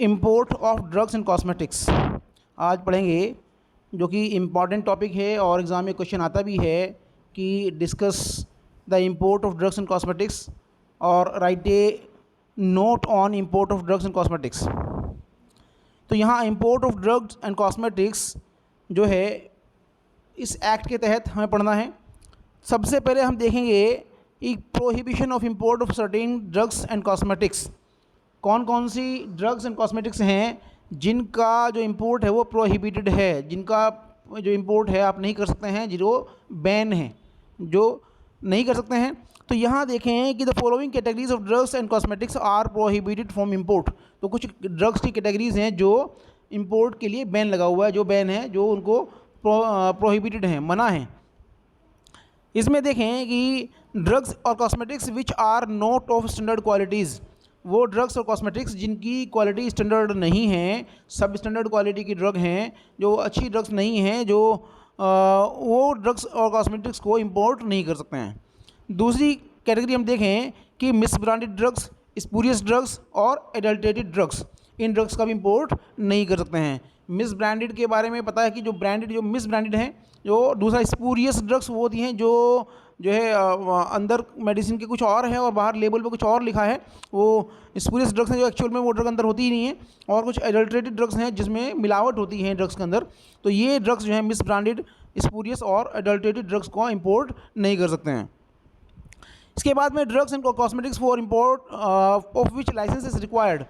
Import of drugs and cosmetics आज पढ़ेंगे, जो कि इम्पॉर्टेंट टॉपिक है और एग्ज़ाम में क्वेश्चन आता भी है कि discuss the import of drugs and cosmetics और write a note on import of drugs and cosmetics. तो यहाँ import of drugs and cosmetics जो है इस एक्ट के तहत हमें पढ़ना है। सबसे पहले हम देखेंगे एक prohibition of import of certain drugs and cosmetics. कौन कौन सी ड्रग्स एंड कॉस्मेटिक्स हैं जिनका जो इम्पोर्ट है वो प्रोहिबिटेड है, जिनका जो इम्पोर्ट है आप नहीं कर सकते हैं, जो बैन है, जो नहीं कर सकते हैं। तो यहाँ देखें कि the following categories of drugs and cosmetics are prohibited from import. तो कुछ ड्रग्स की कैटेगरीज हैं जो इम्पोर्ट के लिए बैन लगा हुआ है, जो बैन है, जो उनको प्रोहिबिटेड है, मना है। इसमें देखें कि ड्रग्स और cosmetics which are not of standard qualities, वो ड्रग्स और कॉस्मेटिक्स जिनकी क्वालिटी स्टैंडर्ड नहीं है, सब स्टैंडर्ड क्वालिटी की ड्रग हैं, जो अच्छी ड्रग्स नहीं हैं, जो वो ड्रग्स और कॉस्मेटिक्स को इंपोर्ट नहीं कर सकते हैं। दूसरी कैटेगरी हम देखें कि मिसब्रांडेड ड्रग्स, स्पूरियस ड्रग्स और एडल्टेटेड ड्रग्स, इन ड्रग्स का भी इंपोर्ट नहीं कर सकते हैं। मिस ब्रांडेड के बारे में पता है कि जो ब्रांडेड, जो मिस ब्रांडेड हैं, जो दूसरा स्पूरियस ड्रग्स वो होती हैं जो है अंदर मेडिसिन के कुछ और है और बाहर लेबल पे कुछ और लिखा है, वो स्पूरियस ड्रग्स हैं जो एक्चुअल में वो ड्रग अंदर होती ही नहीं है। और कुछ एडल्ट्रेटेड ड्रग्स हैं जिसमें मिलावट होती है ड्रग्स के अंदर। तो ये ड्रग्स जो है मिस ब्रांडेड, स्पूरियस और एडल्ट्रेटेड ड्रग्स को इंपोर्ट नहीं कर सकते हैं। इसके बाद में drugs and cosmetics for import of which licence is required.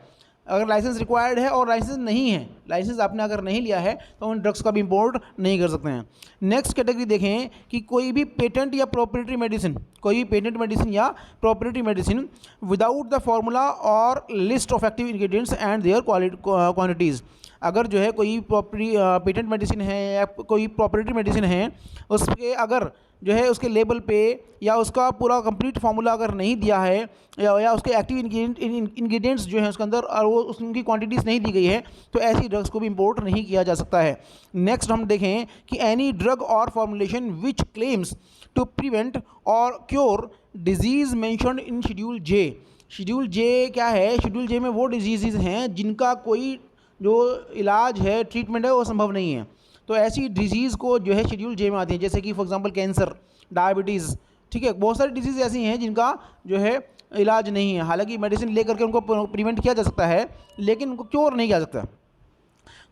अगर लाइसेंस रिक्वायर्ड है और लाइसेंस नहीं है, लाइसेंस आपने अगर नहीं लिया है तो उन ड्रग्स का भी इंपोर्ट नहीं कर सकते हैं। नेक्स्ट कैटेगरी देखें कि कोई भी पेटेंट या प्रोप्राइटरी मेडिसिन, कोई भी पेटेंट मेडिसिन या proprietary medicine without the formula और list of active ingredients and their quantities. अगर जो है कोई पेटेंट मेडिसिन है या कोई प्रोप्राइटरी मेडिसिन है, उसके अगर जो है उसके लेबल पे या उसका पूरा कंप्लीट फार्मूला अगर नहीं दिया है या उसके एक्टिव इंग्रेडिएंट्स जो हैं उसके अंदर और वो उनकी क्वांटिटीज़ नहीं दी गई है, तो ऐसी ड्रग्स को भी इंपोर्ट नहीं किया जा सकता है। नेक्स्ट हम देखें कि एनी ड्रग और formulation which claims to prevent और cure disease mentioned in schedule J. Schedule J क्या है? शेड्यूल जे में वो डिजीज़ हैं जिनका कोई जो इलाज है, ट्रीटमेंट है, वो संभव नहीं है। तो ऐसी डिजीज़ को जो है शेड्यूल जे में आती है, जैसे कि फॉर एग्जांपल कैंसर, डायबिटीज़, ठीक है। बहुत सारी डिजीज़ ऐसी हैं जिनका जो है इलाज नहीं है, हालांकि मेडिसिन ले करके उनको प्रिवेंट किया जा सकता है, लेकिन उनको क्योर नहीं किया सकता।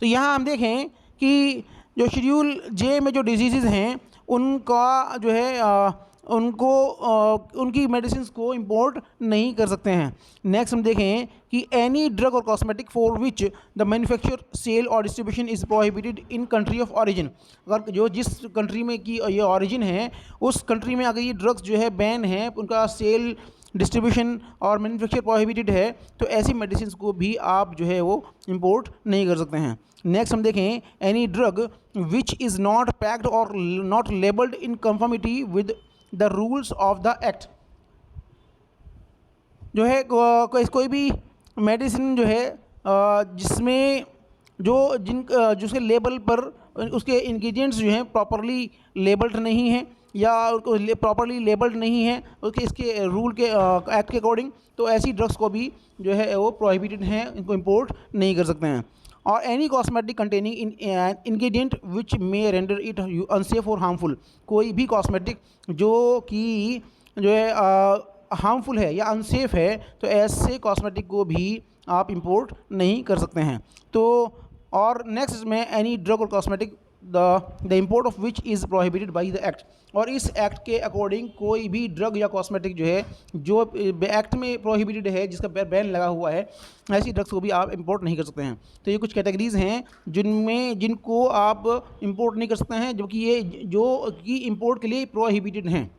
तो यहाँ हम देखें कि जो शेड्यूल जे में जो डिजीज़ हैं उनका जो है उनको उनकी मेडिसिन को इंपोर्ट नहीं कर सकते हैं। नेक्स्ट हम देखें कि एनी ड्रग और cosmetic for which the manufacture, sale और distribution is prohibited in country of origin. अगर जो जिस कंट्री में की ये ऑरिजिन है, उस कंट्री में अगर ये ड्रग्स जो है बैन है, उनका सेल, डिस्ट्रीब्यूशन और मैन्युफैक्चर प्रोहिबिटेड है, तो ऐसी मेडिसिन को भी आप जो है वो इंपोर्ट नहीं कर सकते हैं। नेक्स्ट हम देखें any drug which is not packed और not labelled in conformity with the rules of the act. जो है कोई भी मेडिसिन जो है जिसमें जिसके लेबल पर उसके इंग्रेडिएंट्स जो हैं प्रॉपरली लेबल्ड नहीं हैं या प्रॉपरली लेबल्ड नहीं है उसके इसके रूल के एक्ट के अकॉर्डिंग, तो ऐसी ड्रग्स को भी जो है वो प्रोहिबिटेड हैं, इनको इंपोर्ट नहीं कर सकते हैं। और any cosmetic containing ingredient which may render it unsafe और हार्मफुल। कोई भी कॉस्मेटिक जो कि जो है हार्मफुल है या अनसेफ है, तो ऐसे कॉस्मेटिक को भी आप इंपोर्ट नहीं कर सकते हैं। तो और नेक्स्ट में एनी ड्रग और cosmetic the import of which is prohibited by the act. और इस एक्ट के अकॉर्डिंग कोई भी ड्रग या कॉस्मेटिक जो है जो एक्ट में प्रोहिबिटेड है, जिसका बैन लगा हुआ है, ऐसी ड्रग्स को भी आप इंपोर्ट नहीं कर सकते हैं। तो ये कुछ कैटेगरीज़ हैं जिनको आप इंपोर्ट नहीं कर सकते हैं, जबकि ये जो कि इंपोर्ट के लिए प्रोहिबिटेड हैं।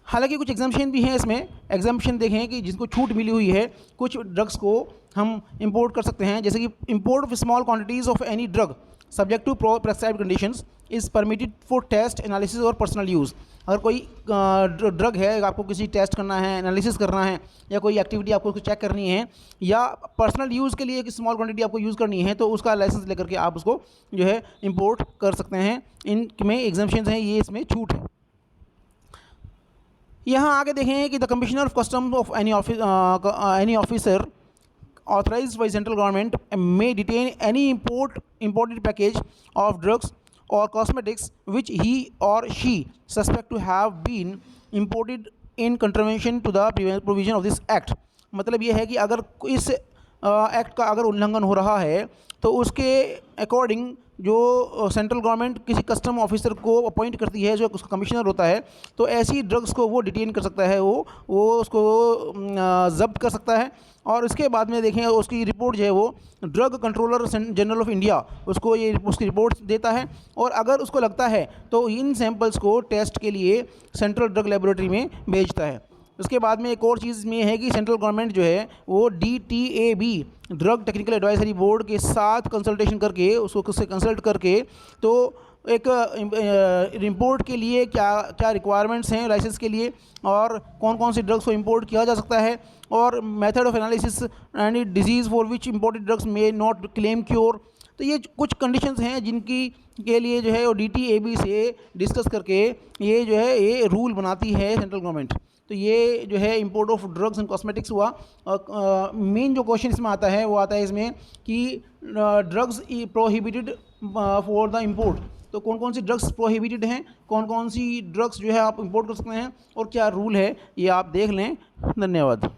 हालांकि कुछ एग्जाम्पशन भी हैं इसमें। एग्जाम्पशन देखें कि जिसको छूट मिली हुई है, कुछ ड्रग्स को हम इंपोर्ट कर सकते हैं, जैसे कि import of small quantities of any drug subject to prescribed conditions is permitted for test, analysis और पर्सनल यूज़। अगर कोई ड्रग है, आपको किसी टेस्ट करना है, एनालिसिस करना है, या कोई एक्टिविटी आपको चेक करनी है, या पर्सनल यूज़ के लिए एक स्मॉल क्वांटिटी आपको यूज़ करनी है, तो उसका लाइसेंस लेकर के आप उसको जो है इंपोर्ट कर सकते हैं। इनमें एग्जाम्पशन हैं, ये इसमें छूट है। यहाँ आगे देखें कि the commissioner of custom of any officer authorized by central government may detain any imported package of drugs or cosmetics which he or she suspect to have been imported in contravention to the provision of this act। मतलब ये है कि अगर इस act का अगर उल्लंघन हो रहा है तो उसके अकॉर्डिंग जो सेंट्रल गवर्नमेंट किसी कस्टम ऑफिसर को अपॉइंट करती है, जो उसका कमिश्नर होता है, तो ऐसी ड्रग्स को वो डिटेन कर सकता है, वो उसको जब्त कर सकता है। और इसके बाद में देखें उसकी रिपोर्ट जो है वो drug controller general of India उसकी रिपोर्ट देता है, और अगर उसको लगता है तो इन सैंपल्स को टेस्ट के लिए सेंट्रल ड्रग लेबोरेटरी में भेजता है। उसके बाद में एक और चीज़ में है कि सेंट्रल गवर्नमेंट जो है वो DTAB drug technical advisory board के साथ कंसल्टेशन करके उससे कंसल्ट करके तो एक इंपोर्ट के लिए क्या क्या रिक्वायरमेंट्स हैं लाइसेंस के लिए, और कौन कौन सी ड्रग्स को इंपोर्ट किया जा सकता है, और method of analysis and disease for which imported drugs may not claim cure. तो ये कुछ कंडीशंस हैं जिनकी के लिए जो है वो DTAB से डिस्कस करके ये जो है ये रूल बनाती है सेंट्रल गवर्नमेंट। तो ये जो है import of drugs and cosmetics हुआ। मेन जो क्वेश्चन इसमें आता है वो आता है इसमें कि drugs prohibited for the import, तो कौन कौन सी ड्रग्स प्रोहिबिटेड हैं, कौन कौन सी ड्रग्स जो है आप इंपोर्ट कर सकते हैं और क्या रूल है, ये आप देख लें। धन्यवाद।